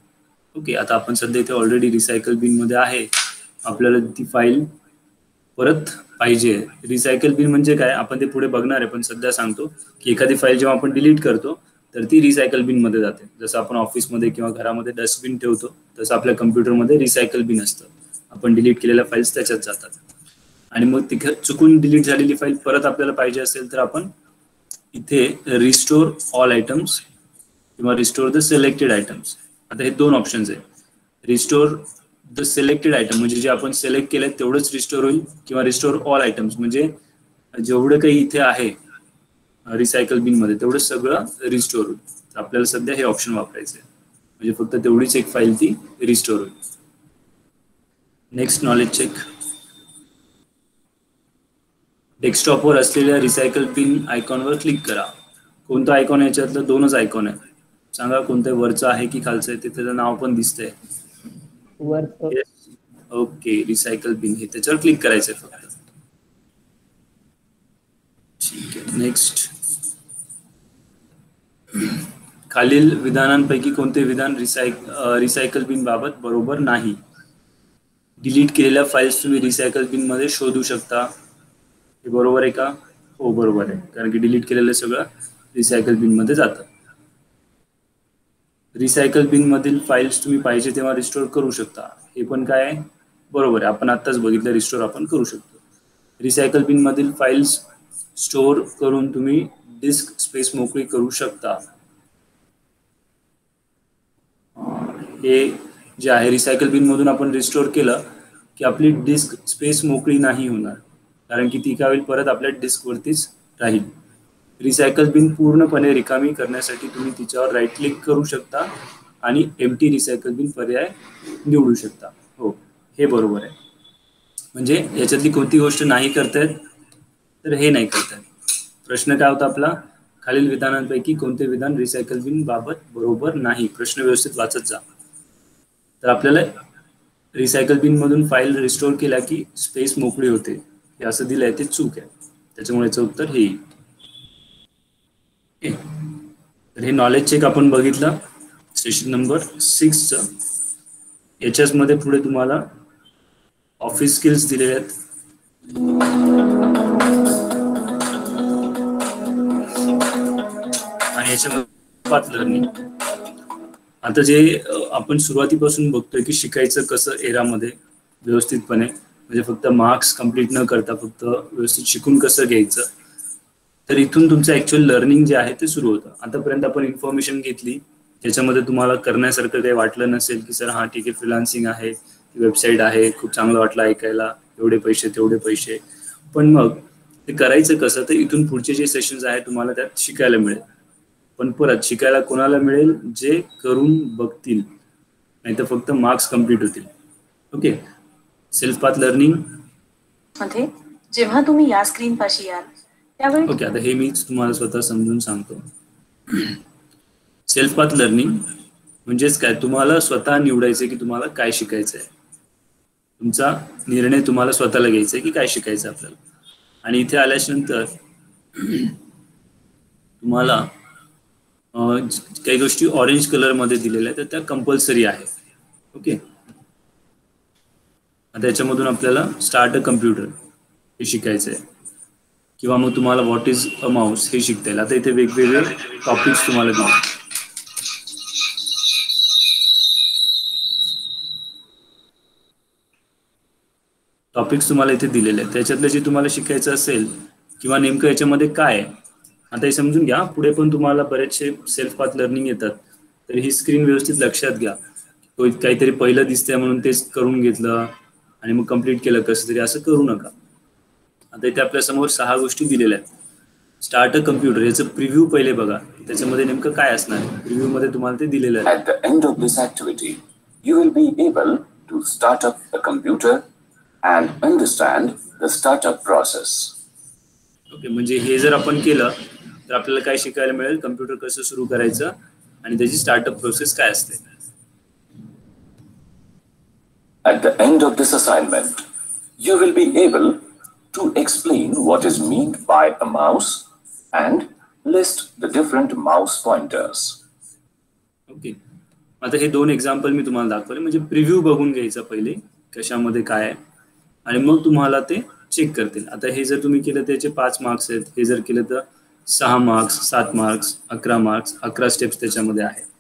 ओके. आता आपण सध्या इथे ऑलरेडी रिसायकल बिनमध्ये आहे. आपल्याला ती फाईल परत पाहिजे. रिसायकल बिन म्हणजे काय आपण ते पुढे बघणार आहे, पण सध्या सांगतो की एखादी फाईल जेव्हा आपण डिलीट करतो तर ती रिसायकल बिनमध्ये जाते. जसं आपण ऑफिसमध्ये किंवा घरामध्ये डस्टबिन ठेवतो तसं आपल्या कम्प्युटरमध्ये रिसायकल बिन असतं. आपण डिलीट केलेल्या फाईल्स त्याच्यात जातात. आणि मग तिथे चुकून डिलीट झालेली फाईल परत आपल्याला पाहिजे असेल तर आपण इथे रिस्टोर ऑल आयटम्स किंवा रिस्टोर द सिलेक्टेड आयटम्स, आता हे 2 ऑप्शन्स आहे. रिस्टोर द सिलेक्टेड आयटम म्हणजे जे आपण सिलेक्ट केलंय तेवढंच रिस्टोर होईल, किंवा रिस्टोर ऑल आयटम्स म्हणजे जेवढं काही इथे आहे रिसायकल बिनमध्ये तेवढं सगळं रिस्टोर होईल. तर आपल्याला सध्या हे ऑप्शन वापरायचं आहे. म्हणजे फक्त तेवढीच एक फाईल ती रिस्टोर होईल. Next knowledge check. डेस्कटॉपवर असलेल्या रिसायकल बिन आयकॉनवर क्लिक करा. कोणतं आयकॉन? याच्यातलं दोनच आयकॉन आहे. सांगा कोणतं, वरचं आहे की खालचं आहे? ते त्याचं नाव पण दिसतंय. ओके, रिसायकल बिन, हे त्याच्यावर क्लिक करायचंय फक्त. ठीक आहे, नेक्स्ट. खालील विधानांपैकी कोणते विधान रिसायकल बिन बाबत बरोबर नाही? डिलीट केलेल्या फाईल्स तुम्ही रिसायकल बिन मध्ये शोधू शकता. हे बरोबर आहे का? हो, बरोबर आहे, कारण की डिलीट केलेलं सगळं रिसायकल बिन मध्ये जातं. रिसायकल बिन मधील फाईल्स तुम्ही पाहिजे तेव्हा रिस्टोर करू शकता. हे पण काय आहे? बरोबर आहे, आपण आत्ताच बघितलं, रिस्टोर आपण करू शकतो. रिसायकल बिन मधील फाईल्स स्टोअर करून तुम्ही डिस्क स्पेस मोकळी करू शकता. हे जे आहे, रिसायकल बिन मधून आपण रिस्टोर केलं की आपली डिस्क स्पेस मोकळी नाही होणार, कारण की ती काय होईल, परत आपल्या डिस्कवरतीच राहील. रिसायकल बिन पूर्णपणे रिकामी करण्यासाठी तुम्ही तिच्यावर राईट क्लिक करू शकता आणि एम्प्टी रिसायकल बिन पर्याय निवडू शकता. हो, हे बरोबर आहे. म्हणजे याच्यातली कोणती गोष्ट नाही करतायत, तर हे नाही करतायत. प्रश्न काय होता आपला? खालील विधानांपैकी कोणते विधान रिसायकल बिन बाबत बरोबर नाही? प्रश्न व्यवस्थित वाचत जा. तर आपल्याला रिसायकल बिन मधून फाईल रिस्टोर केल्या की स्पेस मोकळी होते, हे असं दिलंय, ते चूक आहे. त्याच्यामुळे याचं उत्तर हे येईल. तर हे नॉलेज चेक आपण बघितलं सेशन नंबर 6चं. याच्याच मध्ये पुढे तुम्हाला ऑफिस स्किल्स दिलेले आहेत. आणि याच्यामध्ये पाथ लर्निंग. आता जे आपण सुरुवातीपासून बघतोय की शिकायचं कसं एरामध्ये व्यवस्थितपणे, म्हणजे फक्त मार्क्स कंप्लीट न करता फक्त व्यवस्थित शिकून कसं घ्यायचं, तर इथून तुमचं ऍक्च्युअल लर्निंग जे आहे ते सुरू होतं. आतापर्यंत आपण इन्फॉर्मेशन घेतली, त्याच्यामध्ये तुम्हाला करण्यासारखं काही वाटलं नसेल की सर हा ठीक आहे, फ्रीलान्सिंग आहे, वेबसाईट आहे, खूप चांगलं वाटलं ऐकायला, एवढे पैसे तेवढे पैसे, पण मग ते करायचं कसं, तर इथून पुढचे जे सेशन्स आहे तुम्हाला त्यात शिकायला मिळेल. पण परत शिकायला कोणाला मिळेल? जे करून बघतील, नाही तर फक्त मार्क्स कम्प्लीट होतील. ओके, सेल्फ पाथ लर्निंग मध्ये जेव्हा तुम्ही या स्क्रीन पाशी याल त्यावेळी ओके, आता हे मीच तुम्हाला स्वतः समजून सांगतो. सेल्फ पाथ लर्निंग म्हणजेच काय? तुम्हाला स्वतः निवडायचं की तुम्हाला काय शिकायचं आहे. तुमचा निर्णय तुम्हाला स्वतःला घ्यायचा आहे की काय शिकायचं आपल्याला. आणि इथे आल्याच्या नंतर तुम्हाला काही गोष्टी ऑरेंज कलर मध्ये दिलेल्या आहेत, तर त्या कंपल्सरी आहे. ओके, आता याच्यामधून आपल्याला स्टार्ट अ कम्प्युटर हे शिकायचं आहे, किंवा मग तुम्हाला व्हॉट इज अ माऊस हे शिकता येईल. आता इथे वेगवेगळे टॉपिक्स तुम्हाला दिले. टॉपिक्स तुम्हाला इथे दिलेले आहेत, त्याच्यातलं जे तुम्हाला शिकायचं असेल किंवा नेमकं याच्यामध्ये काय आहे, आता हे समजून घ्या. पुढे पण तुम्हाला बरेचसे सेल्फ पाथ लर्निंग येतात, तर ही स्क्रीन व्यवस्थित लक्षात घ्या. काहीतरी पहिलं दिसतंय म्हणून तेच करून घेतलं आणि मग कम्प्लीट केलं कसं तरी, असं करू नका. आता इथे आपल्या समोर 6 गोष्टी दिलेल्या आहेत. स्टार्ट अ कम्प्युटर, याचं प्रिव्ह्यू पहिले बघा, त्याच्यामध्ये नेमकं काय असणार. प्रिव्ह्यू मध्ये तुम्हाला ते दिलेलं आहे. At the end of this activity, you will be able to start up a computer and understand the startup process. Okay, म्हणजे हे जर आपण केलं तर आपल्याला काय शिकायला मिळेल? कम्प्युटर कसं सुरू करायचं आणि त्याची स्टार्टअप प्रोसेस काय असते. At the end of this assignment, you will be able to explain what is meant by a mouse and list the different mouse pointers. Okay, आता हे 2 एक्झाम्पल मी तुम्हाला दाखवले, म्हणजे प्रिव्ह्यू बघून घ्यायचा पहिले कशामध्ये काय आहे, आणि मग तुम्हाला ते चेक करतील. आता हे जर तुम्ही केलं त्याचे 5 मार्क्स आहेत, हे जर केलं तर 6 मार्क्स, 7 मार्क्स, 11 मार्क्स, 11 स्टेप्स त्याच्यामध्ये आहे.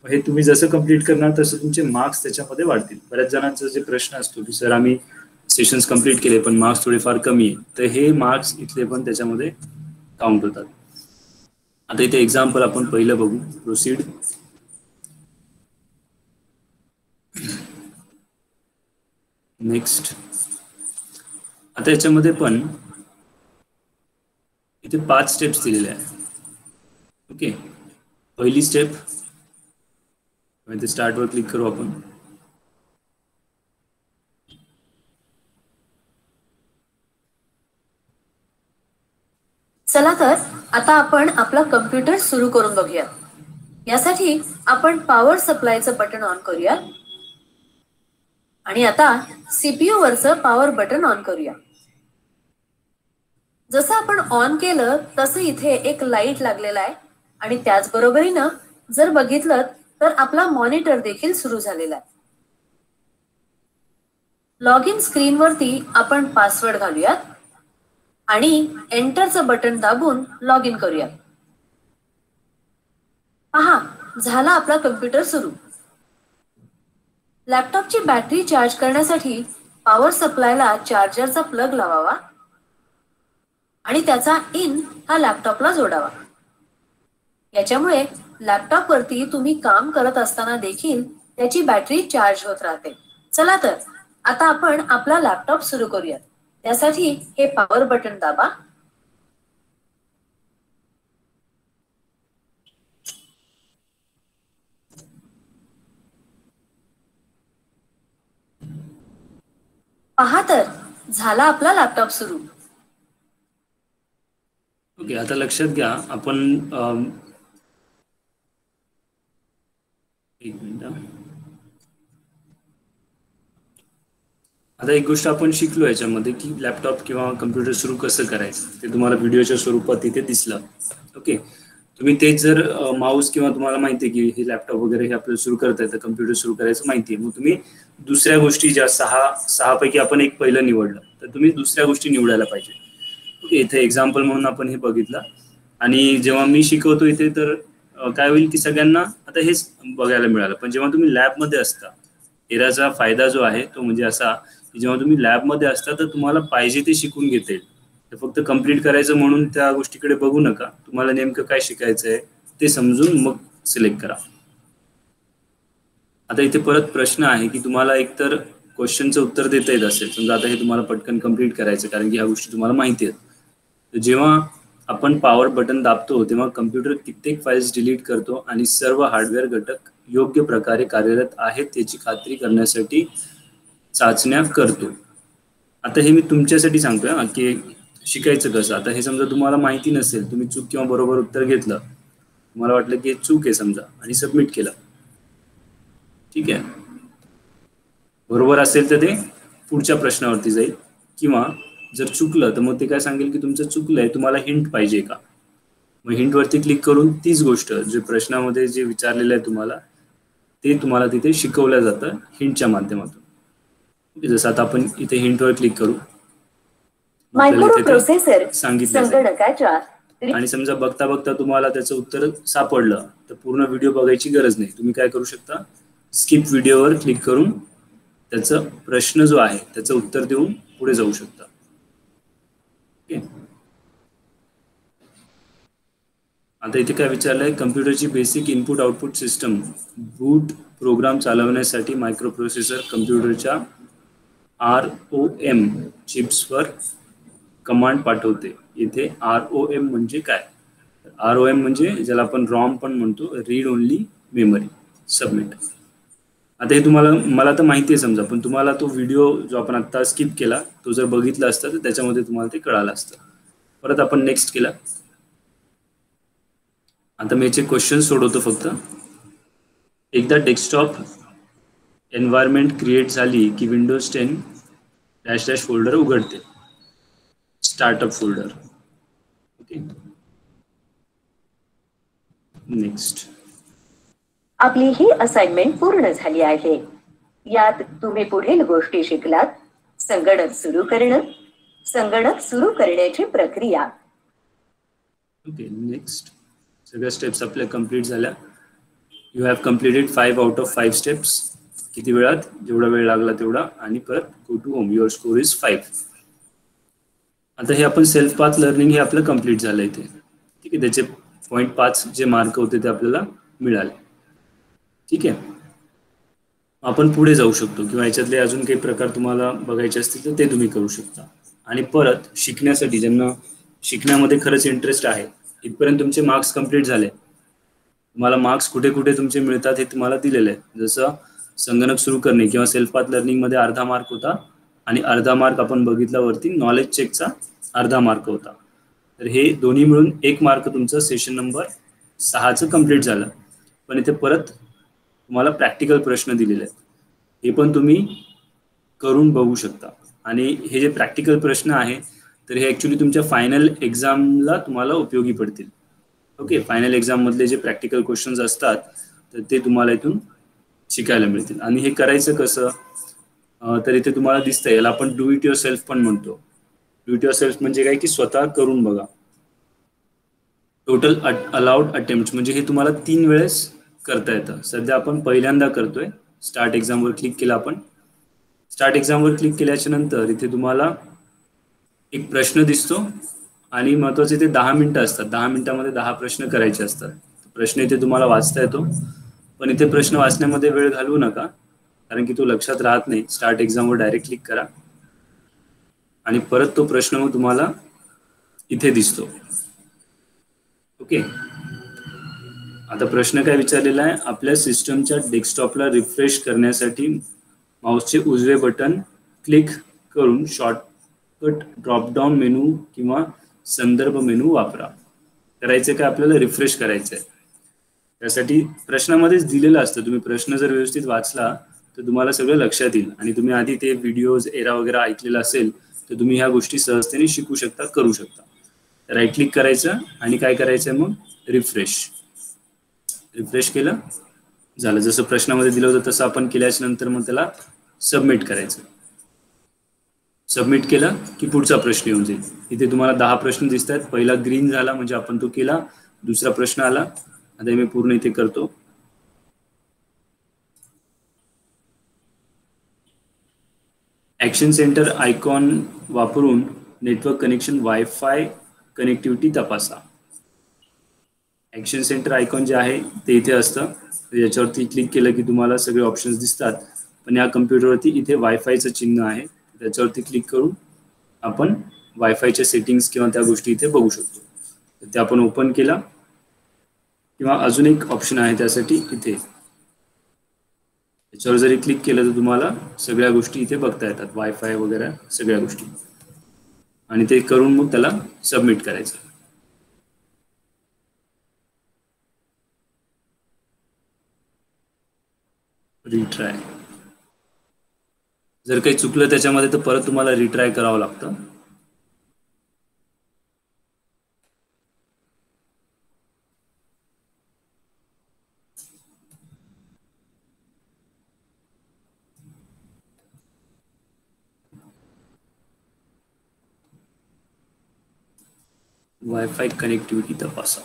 हे तुम्ही जसं कंप्लीट करणार तसं तुमचे मार्क्स त्याच्यामध्ये वाढतील. बऱ्याच जणांचा जे प्रश्न असतो की सर आम्ही सेशन्स कंप्लीट केले पण मार्क्स थोडेफार कमी आहे, तर हे मार्क्स इथले पण त्याच्यामध्ये काउंट होतात. आता इथे एक्झाम्पल आपण पहिलं बघू. प्रोसीड. नेक्स्ट. आता याच्यामध्ये पण इथे 5 स्टेप्स दिलेले आहेत. ओके, पहिली स्टेप ते स्टार्टवर क्लिक करू आपण. चला तर आता आपण आपला कम्प्युटर सुरू करून बघूया. यासाठी आपण पॉवर सप्लायचं बटन ऑन करूया आणि आता सीपीयू वरचं पॉवर बटन ऑन करूया. जसं आपण ऑन केलं तसं इथे एक लाईट लागलेला आहे आणि त्याचबरोबरीनं जर बघितलं तर आपला मॉनिटर देखील सुरू झालेला आहे. लॉग इन स्क्रीनवरती आपण पासवर्ड घालूयात आणि एंटरचं बटन दाबून लॉग इन करूया. पहा, झाला आपला कम्प्युटर सुरू. लॅपटॉपची बॅटरी चार्ज करण्यासाठी पॉवर सप्लायला चार्जरचा प्लग लावावा आणि त्याचा इन हा लॅपटॉपला जोडावा. याच्यामुळे लॅपटॉपवरती तुम्ही काम करत असताना देखील त्याची बॅटरी चार्ज होत राहते. चला तर आता आपण आपला लॅपटॉप सुरू करूया. त्यासाठी हे पॉवर बटन दाबा. पहा तर झाला आपला लॅपटॉप सुरू. ओके, आता लक्षात घ्या आपण एक मिनिट. आता एक गोष्ट आपण शिकलो याच्यामध्ये की लॅपटॉप किंवा कम्प्युटर सुरू कसं करायचं ते तुम्हाला व्हिडिओच्या स्वरूपात तिथे दिसलं. ओके, तुम्ही तेच जर माऊस किंवा तुम्हाला माहिती आहे की हे लॅपटॉप वगैरे हे आपल्याला सुरू करता येतं, कम्प्युटर सुरू करायचं माहिती आहे, मग तुम्ही दुसऱ्या गोष्टी ज्या सहा पैकी आपण एक पहिलं निवडलं तर तुम्ही दुसऱ्या गोष्टी निवडायला पाहिजे. ओके, इथे एक्झाम्पल म्हणून आपण हे बघितलं आणि जेव्हा मी शिकवतो इथे तर काय होईल की सगळ्यांना आता हेच बघायला मिळालं. पण जेव्हा तुम्ही लॅबमध्ये असता एराचा फायदा जो आहे तो म्हणजे असा की जेव्हा तुम्ही लॅबमध्ये असता तर तुम्हाला पाहिजे ते शिकून घेता येईल. तर फक्त कम्प्लीट करायचं म्हणून त्या गोष्टीकडे बघू नका. तुम्हाला नेमकं काय शिकायचं आहे ते समजून मग सिलेक्ट करा. आता इथे परत प्रश्न आहे की तुम्हाला एकतर क्वेश्चनचं उत्तर देता येत असेल, समजा आता हे तुम्हाला पटकन कम्प्लीट करायचं कारण की ह्या गोष्टी तुम्हाला माहिती आहेत. तर जेव्हा आपण पॉवर बटन दाबतो तेव्हा कम्प्युटर कित्येक फाईल्स डिलीट करतो आणि सर्व हार्डवेअर घटक योग्य प्रकारे कार्यरत आहेत याची खात्री करण्यासाठी चाचण्या करतो. आता हे मी तुमच्यासाठी सांगतोय की शिकायचं कसं. आता हे समजा तुम्हाला माहिती नसेल, तुम्ही चूक किंवा बरोबर उत्तर घेतलं, तुम्हाला वाटलं की चूक आहे समजा आणि सबमिट केलं, ठीक आहे, बरोबर असेल तर ते पुढच्या प्रश्नावरती जाईल किंवा जर चुकलं तर मग ते काय सांगेल की तुमचं चुकलंय, तुम्हाला हिंट पाहिजे का. मग हिंटवरती क्लिक करून तीच गोष्ट जे प्रश्नामध्ये जे विचारलेलं आहे तुम्हाला ते तुम्हाला तिथे शिकवलं जातं हिंटच्या माध्यमातून. जसं आता आपण इथे हिंटवर क्लिक करू, सांगितलं आणि समजा बघता बघता तुम्हाला त्याचं उत्तर सापडलं तर पूर्ण व्हिडिओ बघायची गरज नाही. तुम्ही काय करू शकता, स्किप व्हिडिओवर क्लिक करून त्याचा प्रश्न जो आहे त्याचं उत्तर देऊन पुढे जाऊ शकता. आता इथे काय विचारलंय, कम्प्युटरची बेसिक इनपुट आउटपुट सिस्टम बूट प्रोग्राम चालवण्यासाठी मायक्रोप्रोसेसर कम्प्युटरच्या ROM चिप्सवर कमांड पाठवते. इथे ROM म्हणजे काय, ROM म्हणजे ज्याला आपण रॉम पण म्हणतो, रीड ओनली मेमरी. सबमिट. आता हे तुम्हाला मला तर माहिती आहे समजा, पण तुम्हाला तो व्हिडिओ जो आपण आता स्किप केला तो जर बघितला असता तर त्याच्यामध्ये तुम्हाला ते कळालं असतं. परत आपण नेक्स्ट केला. आता मी याचे क्वेश्चन सोडवतो फक्त. एकदा डेस्कटॉप एन्व्हायरमेंट क्रिएट झाली की विंडोज 10 -- फोल्डर उघडते, स्टार्टअप फोल्डर. Okay, next. आपली ही असाइनमेंट पूर्ण झाली आहे. यात तुम्ही पुढील गोष्टी शिकलात. संगणक सुरू करणं, संगणक सुरू करण्याची प्रक्रिया. Okay, next. सगळ्या स्टेप्स आपल्या कंप्लीट झाल्या. You have completed 5 out of 5 steps. किती वेळात, जेवढा वेळ लागला तेवढा. आणि परत go to home, your score is 5. आता हे आपण सेल्फ पाथ लर्निंग हे आपलं कंप्लीट झालं इथे, ठीक आहे. त्याचे 0.5 जे मार्क होते ते आपल्याला मिळाले, ठीक आहे. आपण पुढे जाऊ शकतो किंवा याच्यातले अजून काही प्रकार तुम्हाला बघायचे असतील तर ते तुम्ही करू शकता. आणि परत शिकण्यासाठी ज्यांना शिकण्यामध्ये खरंच इंटरेस्ट आहे, इथपर्यंत तुमचे मार्क्स कंप्लीट झाले तुम्हाला मार्क्स कुठे कुठे तुमचे मिळतात हे तुम्हाला दिलेलं आहे. जसं संगणक सुरू करणे किंवा सेल्फ पाथ लर्निंगमध्ये अर्धा मार्क होता आणि अर्धा मार्क आपण बघितला वरती नॉलेज चेकचा अर्धा मार्क होता. तर हे दोन्ही मिळून 1 मार्क तुमचं सेशन नंबर 6चं कंप्लीट झालं. पण इथे परत तुम्हाला प्रॅक्टिकल प्रश्न दिलेले आहेत, हे पण तुम्ही करून बघू शकता. आणि हे जे प्रॅक्टिकल प्रश्न आहे तर हे ॲक्च्युली तुमच्या फायनल एक्झामला तुम्हाला उपयोगी पडतील. ओके, फायनल एक्झाममधले जे प्रॅक्टिकल क्वेश्चन्स असतात तर ते तुम्हाला इथून शिकायला मिळतील. आणि हे करायचं कसं, तर इथे तुम्हाला दिसतंय, याला आपण डू इट युअर सेल्फ पण म्हणतो. डू इट युअर सेल्फ म्हणजे काय की स्वतः करून बघा. टोटल अलाउड अटेम्प्ट म्हणजे हे तुम्हाला 3 वेळेस करता येतं. सध्या आपण पहिल्यांदा करतोय. स्टार्ट एक्झामवर क्लिक केलं आपण. स्टार्ट एक्झामवर क्लिक केल्याच्या नंतर इथे तुम्हाला एक प्रश्न दिसतो आणि महत्त्वाचे ते 10 मिनिटं असतात. 10 मिनिटामध्ये 10 प्रश्न करायचे असतात. प्रश्न इथे तुम्हाला वाचता येतो, पण इथे प्रश्न वाचण्यामध्ये वेळ घालवू नका कारण की तो लक्षात राहत नाही. स्टार्ट एक्झामवर डायरेक्ट क्लिक करा आणि परत तो प्रश्न मग तुम्हाला इथे दिसतो. ओके, आता प्रश्न काय विचारलेला आहे, आपल्या सिस्टमच्या डेस्कटॉपला रिफ्रेश करण्यासाठी माऊसचे उजवे बटन क्लिक करून शॉर्टकट ड्रॉपडाऊन मेनू किंवा संदर्भ मेनू वापरा. करायचं काय, आपल्याला रिफ्रेश करायचं आहे. त्यासाठी प्रश्नामध्येच दिलेलं असतं. तुम्ही प्रश्न जर व्यवस्थित वाचला तर तुम्हाला सगळं लक्षात येईल. आणि तुम्ही आधी ते व्हिडिओज एरा वगैरे ऐकलेला असेल तर तुम्ही ह्या गोष्टी सहजतेने शिकू शकता, करू शकता. राईट क्लिक करायचं आणि काय करायचं मग रिफ्रेश. रिफ्रेश केलं झालं. जसं प्रश्नामध्ये दिलं होतं तसं आपण केल्याच्या नंतर मग त्याला सबमिट करायचं. सबमिट केलं की पुढचा प्रश्न येऊन जाईल. इथे तुम्हाला 10 प्रश्न दिसत आहेत. पहिला ग्रीन झाला म्हणजे आपण तो केला. दुसरा प्रश्न आला, आता मी पूर्ण इथे करतो. ॲक्शन सेंटर आयकॉन वापरून नेटवर्क कनेक्शन वायफाय कनेक्टिव्हिटी तपासा. ॲक्शन सेंटर आयकॉन जे आहे ते इथे असतं. याच्यावरती क्लिक केलं की तुम्हाला सगळे ऑप्शन्स दिसतात. पण या कम्प्युटरवरती इथे वायफायचं चिन्ह आहे, त्याच्यावरती क्लिक करून आपण वायफायच्या सेटिंग्स किंवा त्या गोष्टी इथे बघू शकतो. ते आपण ओपन केला किंवा अजून एक ऑप्शन आहे त्यासाठी इथे याच्यावर जरी क्लिक केलं तर तुम्हाला सगळ्या गोष्टी इथे बघता येतात, वायफाय वगैरे सगळ्या गोष्टी. आणि ते करून मग त्याला सबमिट करायचं. रिट्राय. जर काही चुकलं त्याच्यामध्ये तर परत तुम्हाला रिट्राय करावं लागतं. वायफाय कनेक्टिव्हिटी तपासा.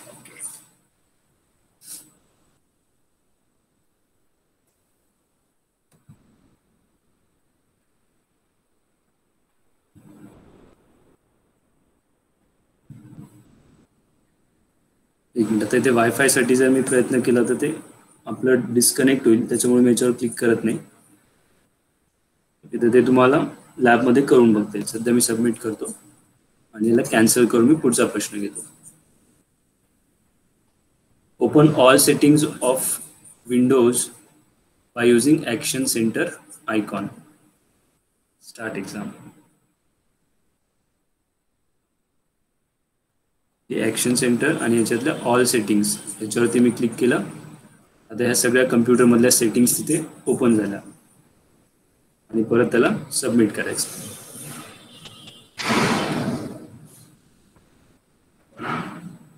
एक मिनिट. आता इथे वायफायसाठी जर मी प्रयत्न केला तर ते आपलं डिस्कनेक्ट होईल, त्याच्यामुळे मी याच्यावर क्लिक करत नाही. इथे ते तुम्हाला लॅबमध्ये करून बघता येईल. सध्या मी सबमिट करतो आणि याला कॅन्सल करून मी पुढचा प्रश्न घेतो. Open all settings of Windows by using action centre icon. Start exam. हे ॲक्शन सेंटर आणि याच्यातल्या ऑल सेटिंग्स याच्यावरती मी क्लिक केलं. आता ह्या सगळ्या कम्प्युटरमधल्या सेटिंग्स तिथे ओपन झाल्या आणि परत त्याला सबमिट करायचं.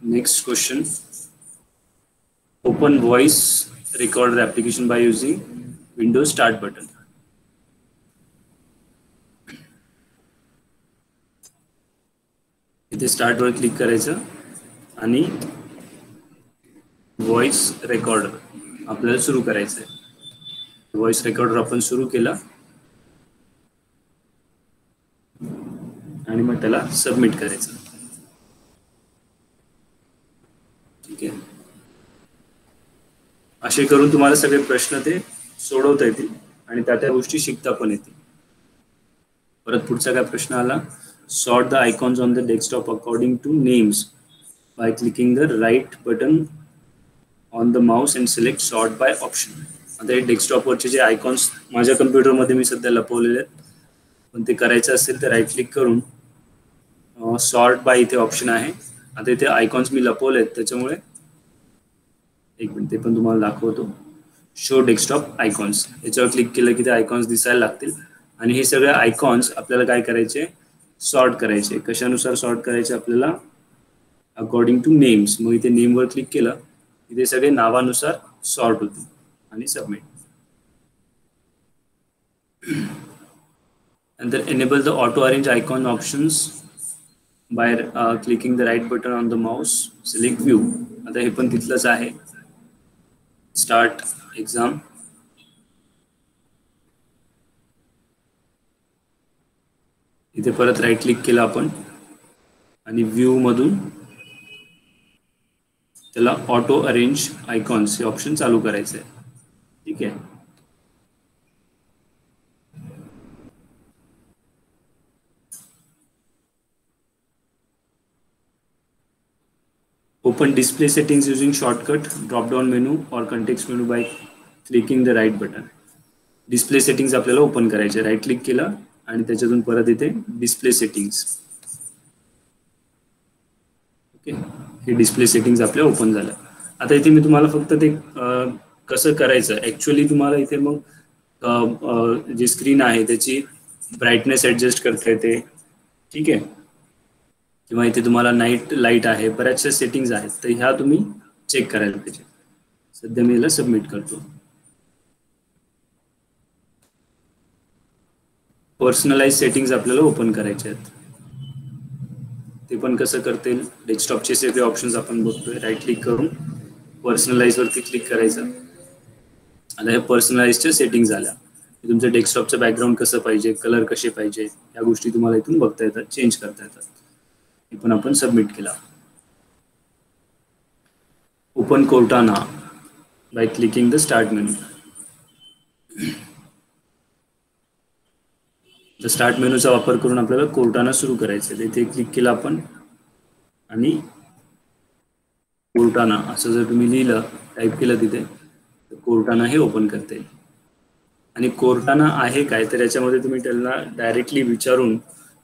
Next question. Open voice recorder application by using Windows start button. इथे स्टार्टवर क्लिक करायचं आणि व्हॉइस रेकॉर्डर आपल्याला सुरू करायचं आहे. व्हॉइस रेकॉर्डर आपण सुरू केला आणि मग त्याला सबमिट करायचं. ठीक आहे. असे करून तुम्हाला सगळे प्रश्न ते सोडवता येतील आणि त्या गोष्टी शिकता पण येतील. परत पुढचा काय प्रश्न आला, sort the icons on the desktop according to names by clicking the right button on the mouse and select sort by option. आता हे डेस्कटॉपवरचे जे आयकॉन्स माझ्या कम्प्युटरमध्ये मी सध्या लपवलेले आहेत, पण ते करायचं असेल तर राईट क्लिक करून सॉर्ट बाय इथे ऑप्शन आहे. आता इथे आयकॉन्स मी लपवले आहेत, त्याच्यामुळे एक मिनिट ते पण तुम्हाला दाखवतो. शो डेस्कटॉप आयकॉन्स याच्यावर क्लिक केलं की ते आयकॉन्स दिसायला लागतील. आणि हे सगळे आयकॉन्स आपल्याला काय करायचे, सॉर्ट करायचे. कशानुसार सॉर्ट करायचे आपल्याला, अकॉर्डिंग टू नेम्स. मग इथे नेमवर क्लिक केलं की ते सगळे नावानुसार सॉर्ट होतील आणि सबमिट. नंतर enable the auto arrange icon options by clicking the right button on the mouse, select view. आता हे पण तिथलंच आहे, स्टार्ट एक्झाम. इथे परत राईट क्लिक केलं आपण आणि व्ह्यू मधून त्याला ऑटो अरेंज आयकॉन्स हे ऑप्शन चालू करायचं आहे. ठीक आहे. Open display settings using shortcut drop down menu or context menu by clicking the right button. Display settings आपल्याला ओपन करायचे. राईट क्लिक केलं आणि त्याच्यातून परत इथे डिस्प्ले सेटिंग्स. ओके, हे डिस्प्ले सेटिंग्स आपल्या ओपन झालं. आता इथे मी तुम्हाला फक्त ते कसं करायचं ॲक्च्युअली तुम्हाला इथे मग जे स्क्रीन आहे त्याची ब्राईटनेस ॲडजस्ट करता येते. ठीक आहे. किंवा इथे तुम्हाला नाईट लाईट आहे, बऱ्याचशा सेटिंग्स आहेत, तर ह्या तुम्ही चेक करायला पाहिजे. सध्या मी याला सबमिट करतो. पर्सनलाइज सेटिंग्स आपल्याला ओपन करायचे आहेत. ते पण कसं करता येईल, डेस्कटॉपचे सगळे ऑप्शन्स आपण बघतोय. राईट क्लिक करून पर्सनलाइज वरती क्लिक करायचं. आता हे पर्सनलाइजच्या सेटिंग्स झाल्या. तुमचं डेस्कटॉपचं बॅकग्राऊंड कसं पाहिजे, कलर कसे पाहिजे, या गोष्टी तुम्हाला इथून बघता येतात, चेंज करता येतात. हे पण आपण सबमिट केला. Open Cortana bye clicking the start menu. तर स्टार्ट मेनूचा वापर करून आपल्याला कोर्टाना सुरू करायचं आहे. इथे क्लिक केलं आपण आणि कोर्टाना असं जर तुम्ही लिहिलं, टाईप केलं तिथे, तर कोर्टाना हे ओपन करता येईल. आणि कोर्टाना आहे काय, तर याच्यामध्ये तुम्ही त्यांना डायरेक्टली विचारून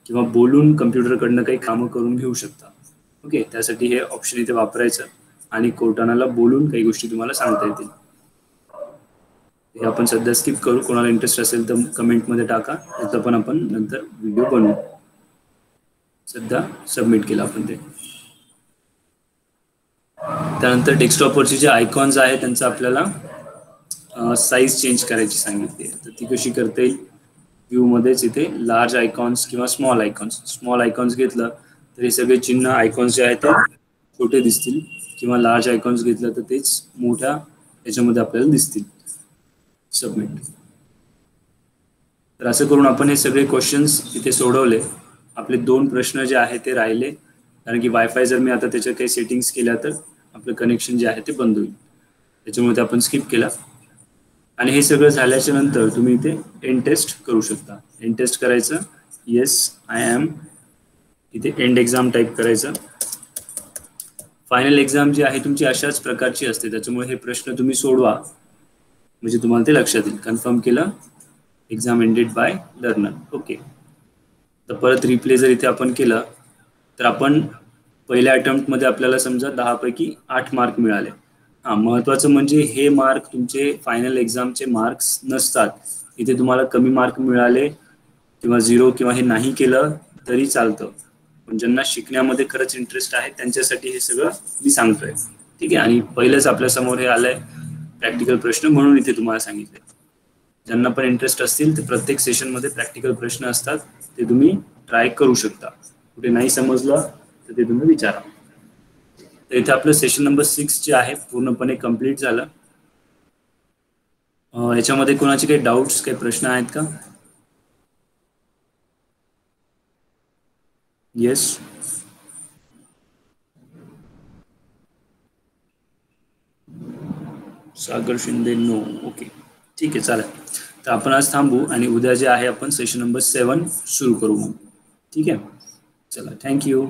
किंवा बोलून कम्प्युटरकडनं काही कामं करून घेऊ शकता. ओके, त्यासाठी हे ऑप्शन इथे वापरायचं आणि कोर्टानाला बोलून काही गोष्टी तुम्हाला सांगता येतील. हे आपण सध्या स्किप करू. कोणाला इंटरेस्ट असेल तर कमेंटमध्ये टाका, त्याचा पण आपण नंतर व्हिडिओ बनवू. सध्या सबमिट केलं आपण ते. त्यानंतर डेस्कटॉपवरची जे आयकॉन्स आहेत त्यांचा आपल्याला साईज चेंज करायची सांगितली आहे. तर ती कशी करता येईल, व्ह्यूमध्येच इथे लार्ज आयकॉन्स किंवा स्मॉल आयकॉन्स. स्मॉल आयकॉन्स घेतलं तर हे सगळे चिन्ह आयकॉन्स जे आहेत ते छोटे दिसतील, किंवा लार्ज आयकॉन्स घेतलं तर तेच मोठ्या याच्यामध्ये आपल्याला दिसतील. सबमिट. तर असं करून आपण हे सगळे क्वेश्चन्स इथे सोडवले. आपले 2 प्रश्न जे आहेत ते राहिले, कारण की वायफाय जर मी आता त्याच्या काही सेटिंग्स केल्या तर आपलं कनेक्शन जे आहे ते बंद होईल. त्याच्यामुळे ते आपण स्किप केला. आणि हे सगळं झाल्याच्या नंतर तुम्ही इथे एंड टेस्ट करू शकता. एंड टेस्ट करायचं, येस आय एम, इथे एंड एक्झाम टाईप करायचं. फायनल एक्झाम जी आहे तुमची अशाच प्रकारची असते, त्याच्यामुळे हे प्रश्न तुम्ही सोडवा म्हणजे तुम्हाला ते लक्षात येईल. कन्फर्म केलं, exam ended by learner. Okay. तर परत रिप्ले जर इथे आपण केलं तर आपण पहिल्या अटेम्प्टमध्ये आपल्याला समजा 10 पैकी 8 मार्क मिळाले. हां, महत्त्वाचं म्हणजे हे मार्क तुमचे फायनल एक्झामचे मार्क्स नसतात. इथे तुम्हाला कमी मार्क मिळाले किंवा 0 किंवा हे नाही केलं तरी चालतं, पण ज्यांना शिकण्यामध्ये खरंच इंटरेस्ट आहे त्यांच्यासाठी हे सगळं मी सांगतोय. ठीक आहे. आणि पहिलंच आपल्यासमोर हे आलंय प्रॅक्टिकल प्रश्न, म्हणून इथे तुम्हाला सांगितले. ज्यांना पण इंटरेस्ट असतील तर प्रत्येक सेशनमध्ये प्रॅक्टिकल प्रश्न असतात, ते तुम्ही ट्राय करू शकता. कुठे नाही समजलं तर ते तुम्ही विचारा. तर इथे आपलं सेशन नंबर 6 जे आहे पूर्णपणे कंप्लीट झालं. याच्यामध्ये कोणाचे काही डाऊट्स, काही प्रश्न आहेत का? येस. सागर शिंदे नो. ओके, ठीक आहे, चालेल. तर आपण आज थांबू आणि उद्या जे आहे आपण सेशन नंबर 7 सुरू करू मग. ठीक आहे, चला, थँक्यू.